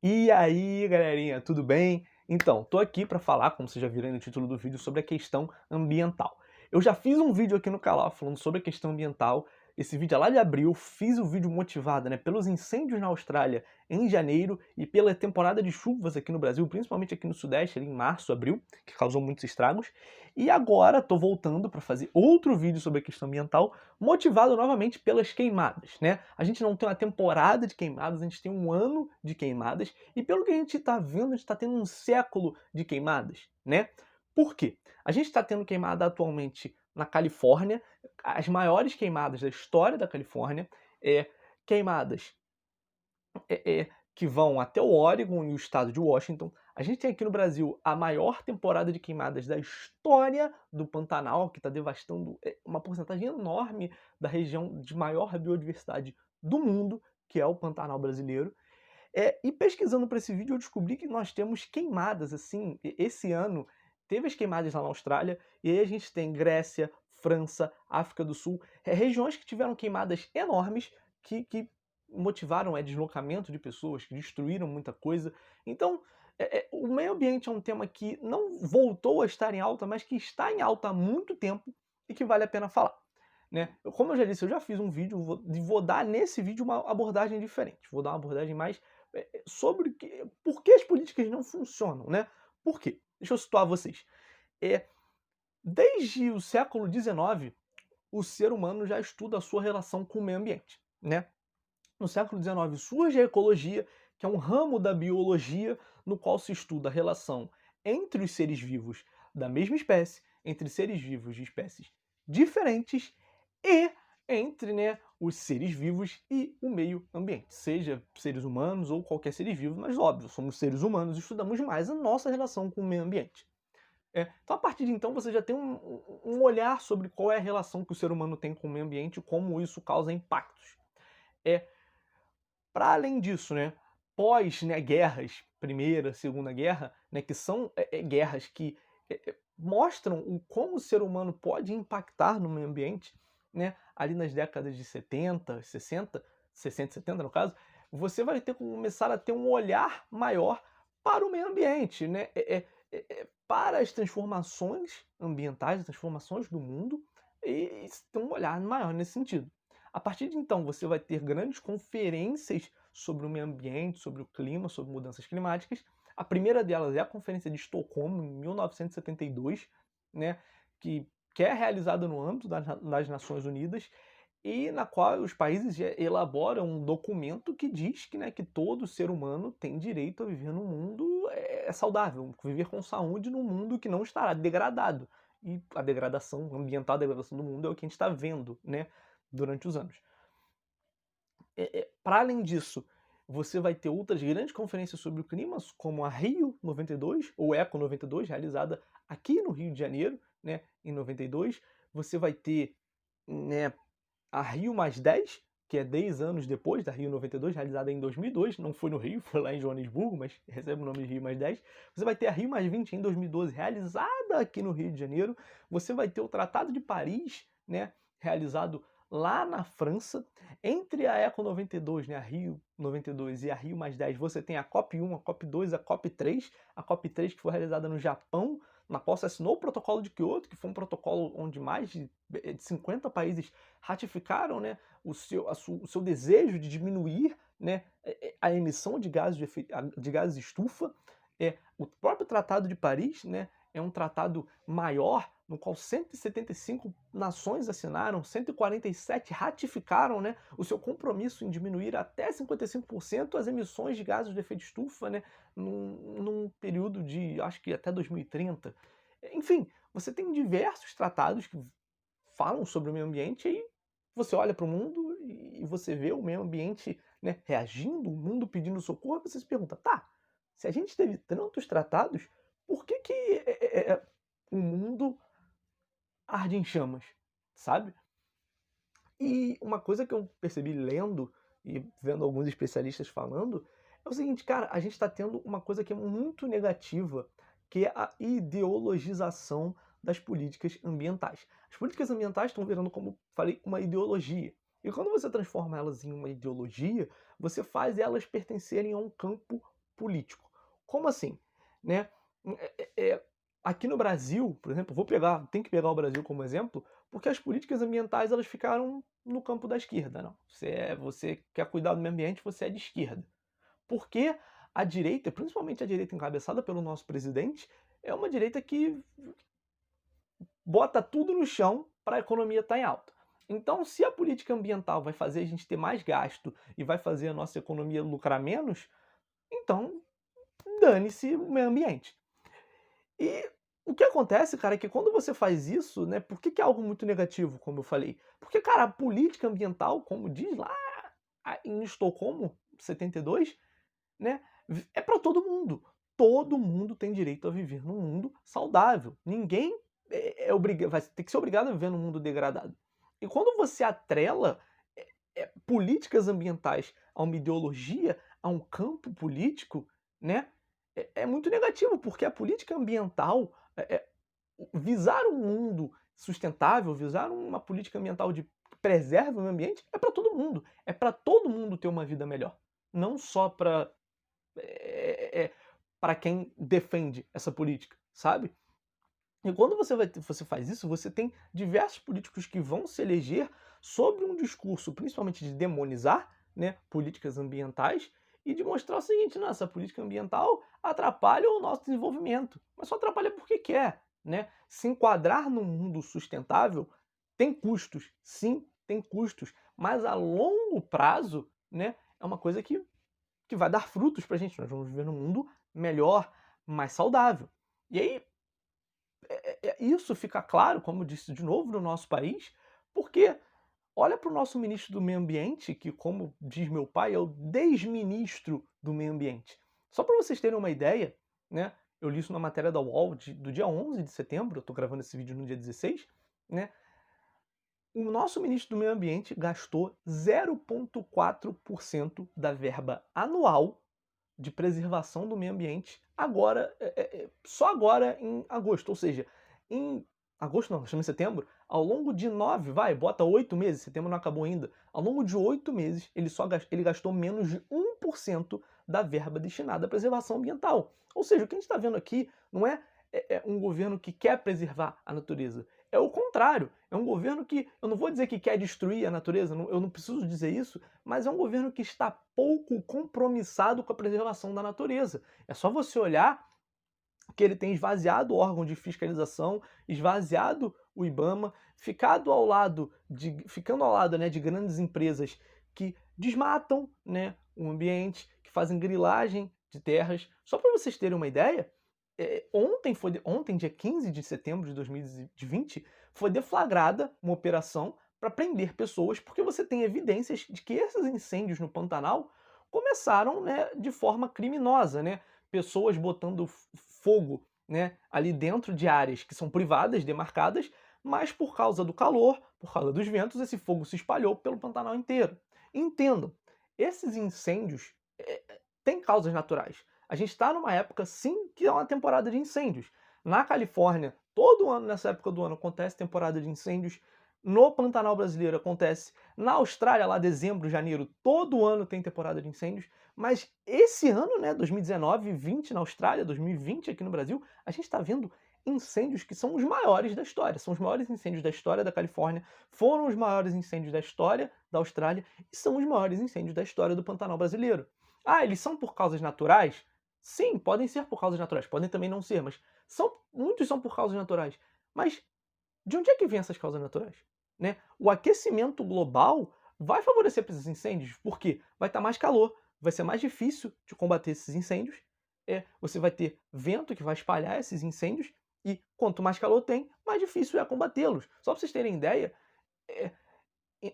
E aí, galerinha, tudo bem? Então, tô aqui para falar, como vocês já viram no título do vídeo, sobre a questão ambiental. Eu já fiz um vídeo aqui no canal falando sobre a questão ambiental. Esse vídeo é lá de abril, fiz o vídeo motivado, pelos incêndios na Austrália em janeiro e pela temporada de chuvas aqui no Brasil, principalmente aqui no Sudeste, ali em março, abril, que causou muitos estragos. E agora tô voltando para fazer outro vídeo sobre a questão ambiental, motivado novamente pelas queimadas, né? A gente não tem uma temporada de queimadas, a gente tem um ano de queimadas, e pelo que a gente está vendo, a gente está tendo um século de queimadas, né? Por quê? A gente está tendo queimada atualmente na Califórnia, as maiores queimadas da história da Califórnia, queimadas que vão até o Oregon e o estado de Washington. A gente tem aqui no Brasil a maior temporada de queimadas da história do Pantanal, que está devastando uma porcentagem enorme da região de maior biodiversidade do mundo, que é o Pantanal brasileiro. E pesquisando para esse vídeo eu descobri que nós temos queimadas, assim, esse ano teve as queimadas lá na Austrália, e aí a gente tem Grécia, França, África do Sul, regiões que tiveram queimadas enormes, que motivaram deslocamento de pessoas, que destruíram muita coisa. Então, o meio ambiente é um tema que não voltou a estar em alta, mas que está em alta há muito tempo e que vale a pena falar. Né? Como eu já disse, eu já fiz um vídeo, vou dar nesse vídeo uma abordagem diferente. Vou dar uma abordagem mais sobre por que as políticas não funcionam, né? Por quê? Deixa eu situar vocês. Desde o século XIX, o ser humano já estuda a sua relação com o meio ambiente, né? No século XIX surge a ecologia, que é um ramo da biologia no qual se estuda a relação entre os seres vivos da mesma espécie, entre seres vivos de espécies diferentes e entre, os seres vivos e o meio ambiente, seja seres humanos ou qualquer ser vivo, mas óbvio, somos seres humanos e estudamos mais a nossa relação com o meio ambiente. Então, a partir de então, você já tem um olhar sobre qual é a relação que o ser humano tem com o meio ambiente e como isso causa impactos. Para além disso, pós, guerras, Primeira, Segunda Guerra, que são guerras que mostram como o ser humano pode impactar no meio ambiente, ali nas décadas de 70, 60, 60 e 70 no caso, você vai começar a ter um olhar maior para o meio ambiente, para as transformações ambientais, as transformações do mundo, e ter um olhar maior nesse sentido. A partir de então, você vai ter grandes conferências sobre o meio ambiente, sobre o clima, sobre mudanças climáticas. A primeira delas é a Conferência de Estocolmo, em 1972, que é realizada no âmbito das Nações Unidas, e na qual os países elaboram um documento que diz que todo ser humano tem direito a viver num mundo saudável, viver com saúde num mundo que não estará degradado. E a degradação ambiental, a degradação do mundo é o que a gente está vendo, durante os anos. Para além disso, você vai ter outras grandes conferências sobre o clima, como a Rio 92, ou Eco 92, realizada aqui no Rio de Janeiro, em 92. Você vai ter, a Rio +10, que é 10 anos depois da Rio 92, realizada em 2002, não foi no Rio, foi lá em Joanesburgo, mas recebe o nome de Rio +10. Você vai ter a Rio +20 em 2012, realizada aqui no Rio de Janeiro. Você vai ter o Tratado de Paris, realizado lá na França. Entre a Eco 92, a Rio 92 e a Rio +10, você tem a COP1, a COP2, a COP3. A COP3 que foi realizada no Japão, na qual se assinou o Protocolo de Kyoto, que foi um protocolo onde mais de 50 países ratificaram, o seu desejo de diminuir, a emissão de gases estufa. O próprio Tratado de Paris, é um tratado maior, no qual 175 nações assinaram, 147 ratificaram, o seu compromisso em diminuir até 55% as emissões de gases de efeito estufa, num período de, acho que até 2030. Enfim, você tem diversos tratados que falam sobre o meio ambiente, e você olha para o mundo e você vê o meio ambiente, reagindo, o mundo pedindo socorro, e você se pergunta, tá, se a gente teve tantos tratados, por que o mundo arde em chamas, sabe? E uma coisa que eu percebi lendo e vendo alguns especialistas falando é o seguinte, cara, a gente está tendo uma coisa que é muito negativa, que é a ideologização das políticas ambientais. As políticas ambientais estão virando, como falei, uma ideologia. E quando você transforma elas em uma ideologia, você faz elas pertencerem a um campo político. Como assim? Né? Aqui no Brasil, por exemplo, tem que pegar o Brasil como exemplo, porque as políticas ambientais elas ficaram no campo da esquerda. Não. Você quer cuidar do meio ambiente, você é de esquerda. Porque a direita, principalmente a direita encabeçada pelo nosso presidente, é uma direita que bota tudo no chão para a economia estar em alta. Então, se a política ambiental vai fazer a gente ter mais gasto e vai fazer a nossa economia lucrar menos, então dane-se o meio ambiente. E o que acontece, cara, é que quando você faz isso, né, por que é algo muito negativo, como eu falei? Porque, cara, a política ambiental, como diz lá em Estocolmo, 72, né, é para todo mundo. Todo mundo tem direito a viver num mundo saudável. Ninguém vai ter que ser obrigado a viver num mundo degradado. E quando você atrela políticas ambientais a uma ideologia, a um campo político, né, é muito negativo, porque a política ambiental, visar um mundo sustentável, visar uma política ambiental que preserve o meio ambiente, é para todo mundo. É para todo mundo ter uma vida melhor. Não só para quem defende essa política, sabe? E quando você faz isso, você tem diversos políticos que vão se eleger sobre um discurso, principalmente de demonizar, né, políticas ambientais e de mostrar o seguinte: não, essa política ambiental atrapalha o nosso desenvolvimento, mas só atrapalha porque quer. Né? Se enquadrar num mundo sustentável tem custos, sim, tem custos, mas a longo prazo, né, é uma coisa que vai dar frutos para a gente. Nós vamos viver num mundo melhor, mais saudável. E aí, isso fica claro, como eu disse de novo, no nosso país, porque olha para o nosso ministro do Meio Ambiente, que, como diz meu pai, é o desministro do Meio Ambiente. Só para vocês terem uma ideia, né, eu li isso na matéria da UOL do dia 11 de setembro, eu estou gravando esse vídeo no dia 16, né, o nosso ministro do Meio Ambiente gastou 0,4% da verba anual de preservação do meio ambiente agora, só agora em agosto. Ou seja, em agosto não, estamos em setembro, ao longo de bota 8 meses, setembro não acabou ainda, ao longo de 8 meses ele gastou menos de 1% da verba destinada à preservação ambiental. Ou seja, o que a gente está vendo aqui não é um governo que quer preservar a natureza. É o contrário. É um governo que, eu não vou dizer que quer destruir a natureza, eu não preciso dizer isso, mas é um governo que está pouco compromissado com a preservação da natureza. É só você olhar que ele tem esvaziado o órgão de fiscalização, esvaziado o IBAMA, ficando ao lado, né, de grandes empresas que desmatam, né, o ambiente, que fazem grilagem de terras. Só para vocês terem uma ideia, ontem, dia 15 de setembro de 2020, foi deflagrada uma operação para prender pessoas, porque você tem evidências de que esses incêndios no Pantanal começaram, né, de forma criminosa, né? Pessoas botando fogo, né, ali dentro de áreas que são privadas, demarcadas, mas por causa do calor, por causa dos ventos, esse fogo se espalhou pelo Pantanal inteiro. Entendam, esses incêndios têm causas naturais. A gente está numa época, sim, que é uma temporada de incêndios. Na Califórnia, todo ano nessa época do ano acontece temporada de incêndios. No Pantanal brasileiro acontece. Na Austrália, lá dezembro, janeiro, todo ano tem temporada de incêndios. Mas esse ano, né, 2019, 20 na Austrália, 2020 aqui no Brasil, a gente está vendo incêndios que são os maiores da história. São os maiores incêndios da história da Califórnia, foram os maiores incêndios da história da Austrália e são os maiores incêndios da história do Pantanal brasileiro. Ah, eles são por causas naturais? Sim, podem ser por causas naturais, podem também não ser, mas muitos são por causas naturais. Mas de onde é que vêm essas causas naturais? Né? O aquecimento global vai favorecer para esses incêndios, porque vai estar mais calor, vai ser mais difícil de combater esses incêndios, você vai ter vento que vai espalhar esses incêndios, e quanto mais calor tem, mais difícil é combatê-los. Só para vocês terem ideia,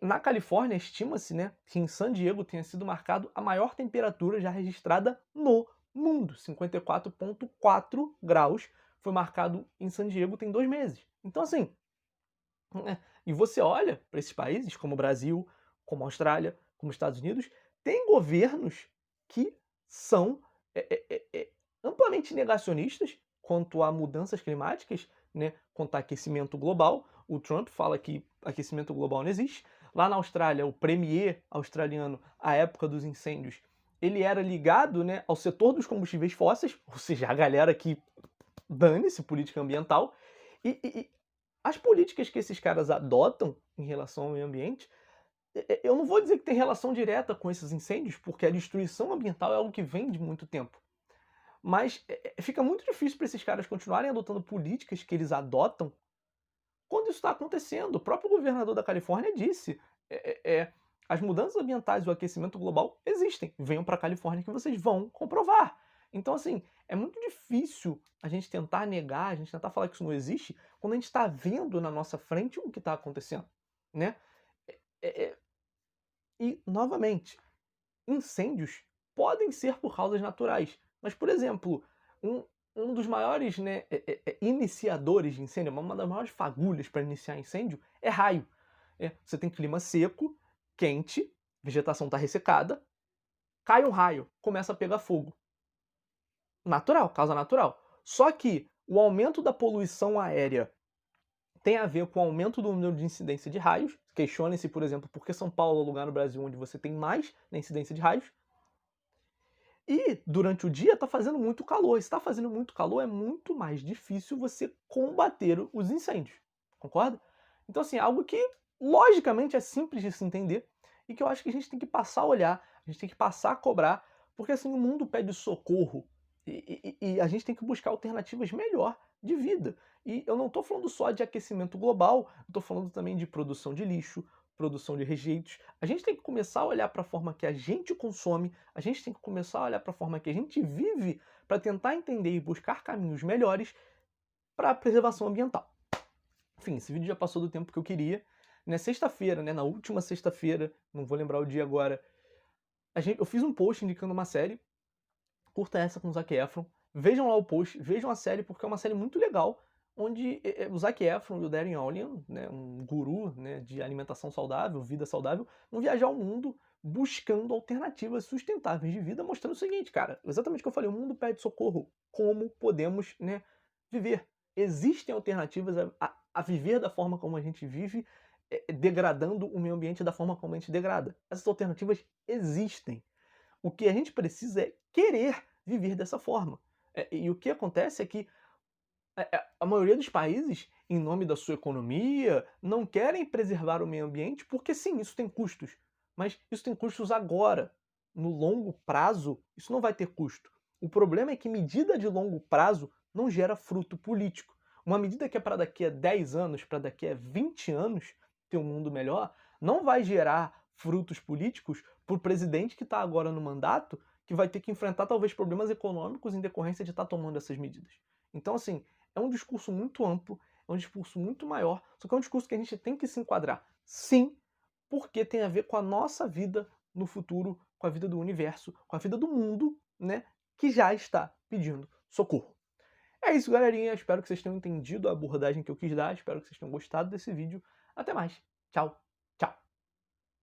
na Califórnia estima-se, né, que em San Diego tenha sido marcado a maior temperatura já registrada no mundo. 54,4 graus foi marcado em San Diego tem 2 meses. Então, assim, e você olha para esses países, como o Brasil, como a Austrália, como os Estados Unidos, tem governos que são amplamente negacionistas quanto a mudanças climáticas, né, quanto a aquecimento global. O Trump fala que aquecimento global não existe. Lá na Austrália, o premier australiano, à época dos incêndios, ele era ligado, né, ao setor dos combustíveis fósseis, ou seja, a galera que dane-se política ambiental, e as políticas que esses caras adotam em relação ao meio ambiente, eu não vou dizer que tem relação direta com esses incêndios, porque a destruição ambiental é algo que vem de muito tempo. Mas fica muito difícil para esses caras continuarem adotando políticas que eles adotam quando isso está acontecendo. O próprio governador da Califórnia disse: as mudanças ambientais e o aquecimento global existem. Venham para a Califórnia que vocês vão comprovar. Então, assim, é muito difícil a gente tentar negar, a gente tentar falar que isso não existe, quando a gente está vendo na nossa frente o que está acontecendo, né? E, novamente, incêndios podem ser por causas naturais. Mas, por exemplo, um dos maiores, né, iniciadores de incêndio, uma das maiores fagulhas para iniciar incêndio é raio. Você tem clima seco, quente, vegetação está ressecada, cai um raio, começa a pegar fogo. Natural, causa natural. Só que o aumento da poluição aérea tem a ver com o aumento do número de incidência de raios. Questione-se, por exemplo, por que São Paulo é o lugar no Brasil onde você tem mais na incidência de raios. E durante o dia está fazendo muito calor. Se está fazendo muito calor, é muito mais difícil você combater os incêndios. Concorda? Então, assim, algo que logicamente é simples de se entender e que eu acho que a gente tem que passar a olhar, a gente tem que passar a cobrar, porque assim, o mundo pede socorro e a gente tem que buscar alternativas melhor de vida. E eu não estou falando só de aquecimento global, estou falando também de produção de lixo, produção de rejeitos. A gente tem que começar a olhar para a forma que a gente consome, a gente tem que começar a olhar para a forma que a gente vive para tentar entender e buscar caminhos melhores para a preservação ambiental. Enfim, esse vídeo já passou do tempo que eu queria. Na sexta-feira, né, na última sexta-feira, não vou lembrar o dia agora, eu fiz um post indicando uma série. Curta essa com o Zac Efron. Vejam lá o post, vejam a série, porque é uma série muito legal, onde o Zac Efron e o Darren Aronofsky, né, um guru, né, de alimentação saudável, vida saudável, vão viajar ao mundo buscando alternativas sustentáveis de vida, mostrando o seguinte, cara, exatamente o que eu falei, o mundo pede socorro. Como podemos, né, viver? Existem alternativas a viver da forma como a gente vive, degradando o meio ambiente da forma como a gente degrada. Essas alternativas existem. O que a gente precisa é querer viver dessa forma. E o que acontece é que a maioria dos países, em nome da sua economia, não querem preservar o meio ambiente porque, sim, isso tem custos. Mas isso tem custos agora. No longo prazo, isso não vai ter custo. O problema é que medida de longo prazo não gera fruto político. Uma medida que é para daqui a 10 anos, para daqui a 20 anos, ter um mundo melhor, não vai gerar frutos políticos para o presidente que está agora no mandato, que vai ter que enfrentar talvez problemas econômicos em decorrência de estar tomando essas medidas. Então, assim, é um discurso muito amplo, é um discurso muito maior, só que é um discurso que a gente tem que se enquadrar, sim, porque tem a ver com a nossa vida no futuro, com a vida do universo, com a vida do mundo, né, que já está pedindo socorro. É isso, galerinha. Espero que vocês tenham entendido a abordagem que eu quis dar, espero que vocês tenham gostado desse vídeo. Até mais. Tchau, tchau.